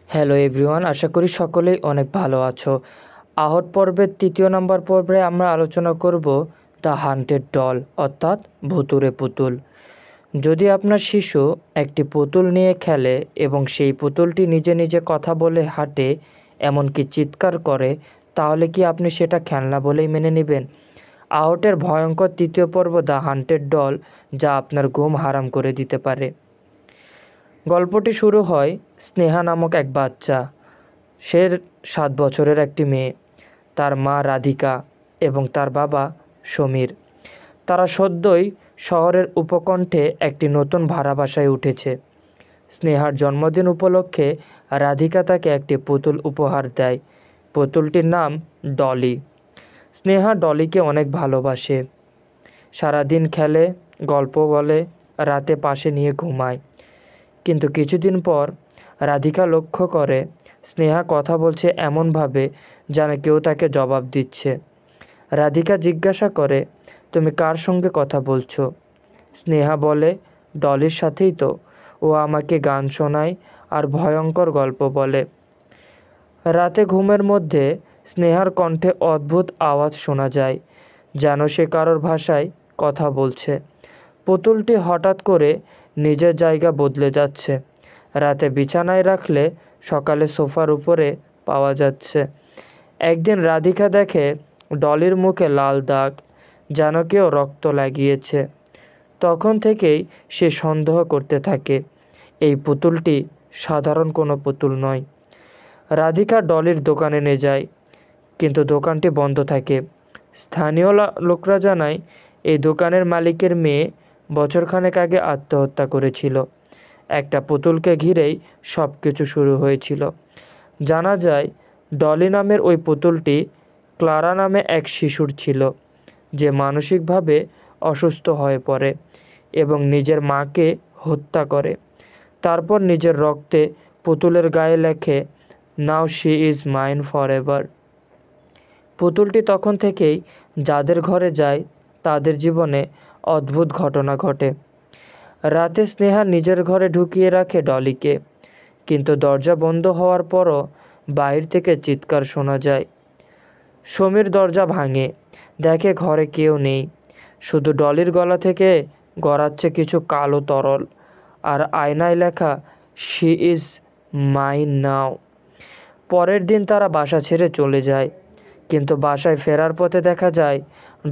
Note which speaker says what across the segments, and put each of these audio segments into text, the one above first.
Speaker 1: Hello everyone, আশা করি সকলেই অনেক ভালো আছো। আহট পর্বের ৩য় নম্বর পর্বে আমরা আলোচনা করব দ্য হান্টেড ডল অর্থাৎ ভুতুড়ে পুতুল। যদি আপনার শিশু একটি পুতুল নিয়ে খেলে এবং সেই পুতুলটি নিজে নিজে কথা বলে হাঁটে, এমনকি চিৎকার করে, তাহলে কি আপনি সেটা খেলনা বলেই মেনে নেবেন? আহটের ভয়ঙ্কর ৩য় পর্ব দ্য হান্টেড ডল, যা আপনার ঘুম হারাম করে দিতে পারে। গল্পটি শুরু হয় স্নেহা নামক এক বাচ্চা। সে ৭ বছরের একটি মেয়ে। তার মা রাধিকা এবং তার বাবা সমীর। তারা সদ্যই শহরের উপকণ্ঠে একটি নতুন ভাড়া বাসায় উঠেছে। স্নেহার জন্মদিন উপলক্ষে রাধিকা তাকে একটি পুতুল উপহার দেয়। পুতুলটির নাম ডলি। স্নেহা ডলিকে অনেক ভালোবাসে। সারাদিন খেলে, গল্প বলে, রাতে পাশে নিয়ে ঘুমায়। কিন্তু কিছুদিন পর রাধিকা লক্ষ্য করে স্নেহা কথা বলছে এমনভাবে যেন কেউ তাকে জবাব দিচ্ছে। রাধিকা জিজ্ঞাসা করে, তুমি কার সঙ্গে কথা বলছো? স্নেহা বলে, ডলির সাথেই তো। ও আমাকে গান শোনায় আর ভয়ঙ্কর গল্প বলে। রাতে ঘুমের মধ্যে স্নেহার কণ্ঠে অদ্ভুত আওয়াজ শোনা যায়, যেন সে কারোর ভাষায় কথা বলছে। পুতুলটি হঠাৎ করে নিজের জায়গা বদলে যাচ্ছে। রাতে বিছানায় রাখলে সকালে সোফার উপরে পাওয়া যাচ্ছে। একদিন রাধিকা দেখে ডলির মুখে লাল দাগ, যেন কেউ রক্ত লাগিয়েছে। তখন থেকেই সে সন্দেহ করতে থাকে এই পুতুলটি সাধারণ কোনো পুতুল নয়। রাধিকা ডলির দোকানে নিয়ে যায়, কিন্তু দোকানটি বন্ধ থাকে। স্থানীয় লোকরা জানায় এই দোকানের মালিকের মেয়ে বছরখানেক আগে আত্মহত্যা করেছিল। একটা পুতুলকে ঘিরেই সব কিছু শুরু হয়েছিল। জানা যায় ডলি নামের ওই পুতুলটি ক্লারা নামে এক শিশুর ছিল, যে মানসিকভাবে অসুস্থ হয়ে পড়ে এবং নিজের মাকে হত্যা করে। তারপর নিজের রক্তে পুতুলের গায়ে লেখে, now she is mine forever. পুতুলটি তখন থেকেই যাদের ঘরে যায় তাদের জীবনে অদ্ভুত ঘটনা ঘটে। রাতে স্নেহা নিজের ঘরে ঢুকিয়ে রাখে ডলিকে, কিন্তু দরজা বন্ধ হওয়ার পরও বাইরে থেকে চিৎকার শোনা যায়। সমীর দরজা ভাঙে, দেখে ঘরে কেউ নেই, শুধু ডলির গলা থেকে গড়াচ্ছে কিছু কালো তরল, আর আয়নায় লেখা, শি ইজ মাইন নাও। পরের দিন তারা বাসা ছেড়ে চলে যায়, কিন্তু বাসায় ফেরার পথে দেখা যায়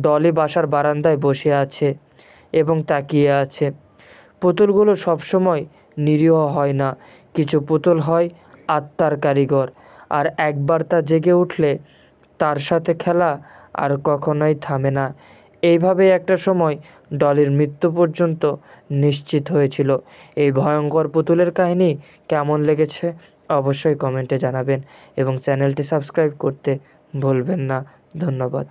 Speaker 1: ডলি বাসার বারান্দায় বসে আছে এবং তাকিয়ে আছে। পুতুলগুলো সবসময় নিরীহ হয় না, কিছু পুতুল হয় আত্মার কারিগর, আর একবার তা জেগে উঠলে তার সাথে খেলা আর কখনোই থামে না। এইভাবেই একটা সময় ডলির মৃত্যু পর্যন্ত নিশ্চিত হয়েছিল। এই ভয়ঙ্কর পুতুলের কাহিনী কেমন লেগেছে অবশ্যই কমেন্টে জানাবেন এবং চ্যানেলটি সাবস্ক্রাইব করতে ভুলবেন না। ধন্যবাদ।